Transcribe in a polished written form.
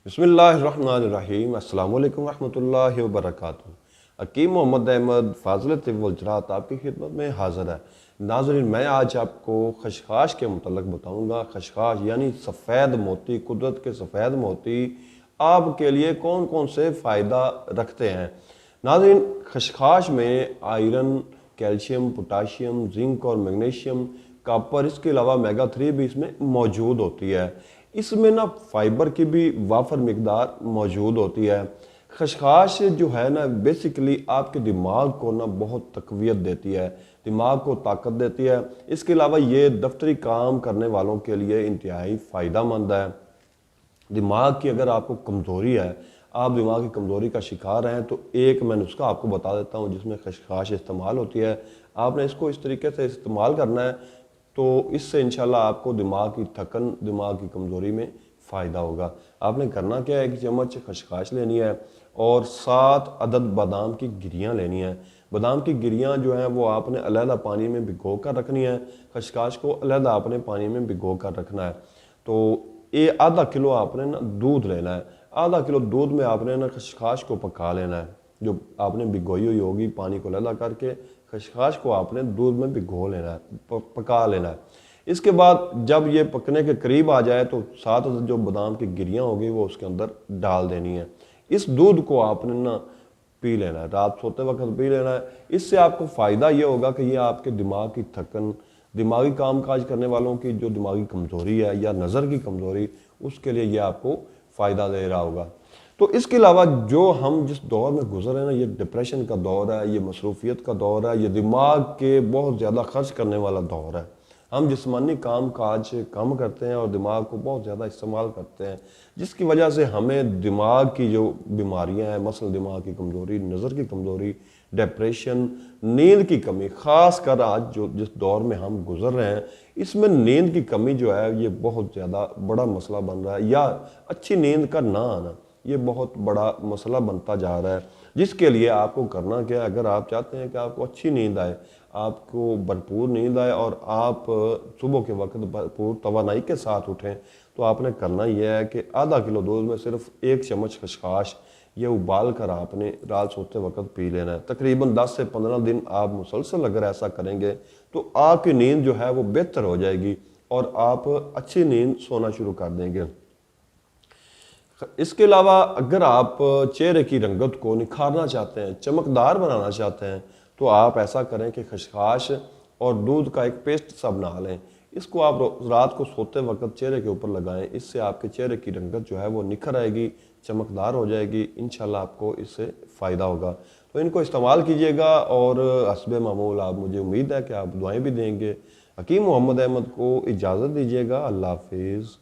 بسم اللہ الرحمن الرحیم۔ السلام علیکم ورحمۃ اللہ وبرکاتہ۔ حکیم محمد احمد فاضل طب والجراحات آپ کی خدمت میں حاضر ہے۔ ناظرین، میں آج آپ کو خشخاش کے متعلق بتاؤں گا۔ خشخاش یعنی سفید موتی، قدرت کے سفید موتی آپ کے لیے کون کون سے فائدہ رکھتے ہیں۔ ناظرین، خشخاش میں آئرن، کیلشیم، پوٹاشیم، زنک اور میگنیشیم، کاپر، اس کے علاوہ اومیگا 3 بھی اس میں موجود ہوتی ہے۔ اس میں فائبر کی بھی وافر مقدار موجود ہوتی ہے۔ خشخاش جو ہے بیسیکلی آپ کے دماغ کو بہت تقویت دیتی ہے، دماغ کو طاقت دیتی ہے۔ اس کے علاوہ یہ دفتری کام کرنے والوں کے لیے انتہائی فائدہ مند ہے۔ دماغ کی اگر آپ کو کمزوری ہے، آپ دماغ کی کمزوری کا شکار ہیں، تو ایک میں نسخہ آپ کو بتا دیتا ہوں جس میں خشخاش استعمال ہوتی ہے۔ آپ نے اس کو اس طریقے سے استعمال کرنا ہے تو اس سے انشاءاللہ آپ کو دماغ کی تھکن، دماغ کی کمزوری میں فائدہ ہوگا۔ آپ نے کرنا کیا ہے، ایک چمچ خشخاش لینی ہے اور 7 عدد بادام کی گریاں لینی ہیں۔ بادام کی گریاں جو ہیں وہ آپ نے علیحدہ پانی میں بھگو کر رکھنی ہے، خشخاش کو علیحدہ آپ نے پانی میں بھگو کر رکھنا ہے۔ تو یہ آدھا کلو آپ نے دودھ لینا ہے۔ آدھا کلو دودھ میں آپ نے خشخاش کو پکا لینا ہے۔ جو آپ نے بھگوئی ہوئی ہوگی پانی کو علیحدہ کر کے، خشخاش کو آپ نے دودھ میں بھگو لینا ہے، پکا لینا ہے۔ اس کے بعد جب یہ پکنے کے قریب آ جائے تو 7 جو بادام کی گریاں ہوگی وہ اس کے اندر ڈال دینی ہے۔ اس دودھ کو آپ نے پی لینا ہے، رات سوتے وقت پی لینا ہے۔ اس سے آپ کو فائدہ یہ ہوگا کہ یہ آپ کے دماغ کی تھکن، دماغی کام کاج کرنے والوں کی جو دماغی کمزوری ہے یا نظر کی کمزوری، اس کے لیے یہ آپ کو فائدہ دے رہا ہوگا۔ تو اس کے علاوہ جو ہم جس دور میں گزر رہے ہیں یہ ڈپریشن کا دور ہے، یہ مصروفیت کا دور ہے، یہ دماغ کے بہت زیادہ خرچ کرنے والا دور ہے۔ ہم جسمانی کام کاج کم کرتے ہیں اور دماغ کو بہت زیادہ استعمال کرتے ہیں، جس کی وجہ سے ہمیں دماغ کی جو بیماریاں ہیں، مثلا دماغ کی کمزوری، نظر کی کمزوری، ڈپریشن، نیند کی کمی، خاص کر آج جس دور میں ہم گزر رہے ہیں اس میں نیند کی کمی جو ہے یہ بہت زیادہ بڑا مسئلہ بن رہا ہے، یا اچھی نیند کا نہ آنا یہ بہت بڑا مسئلہ بنتا جا رہا ہے۔ جس کے لیے آپ کو کرنا کیا ہے، اگر آپ چاہتے ہیں کہ آپ کو اچھی نیند آئے، آپ کو بھرپور نیند آئے اور آپ صبح کے وقت بھرپور توانائی کے ساتھ اٹھیں، تو آپ نے کرنا یہ ہے کہ آدھا کلو دودھ میں صرف 1 چمچ خشخاش یہ ابال کر آپ نے رات سوتے وقت پی لینا ہے۔ تقریباً 10 سے 15 دن آپ مسلسل اگر ایسا کریں گے تو آپ کی نیند جو ہے وہ بہتر ہو جائے گی اور آپ اچھی نیند سونا شروع کر دیں گے۔ اس کے علاوہ اگر آپ چہرے کی رنگت کو نکھارنا چاہتے ہیں، چمکدار بنانا چاہتے ہیں، تو آپ ایسا کریں کہ خشخاش اور دودھ کا ایک پیسٹ سا بنا لیں۔ اس کو آپ رات کو سوتے وقت چہرے کے اوپر لگائیں، اس سے آپ کے چہرے کی رنگت جو ہے وہ نکھر آئے گی، چمکدار ہو جائے گی۔ انشاءاللہ آپ کو اس سے فائدہ ہوگا۔ تو ان کو استعمال کیجئے گا اور حسب معمول آپ مجھے امید ہے کہ آپ دعائیں بھی دیں گے۔ حکیم محمد احمد کو اجازت دیجیے گا۔ اللہ حافظ۔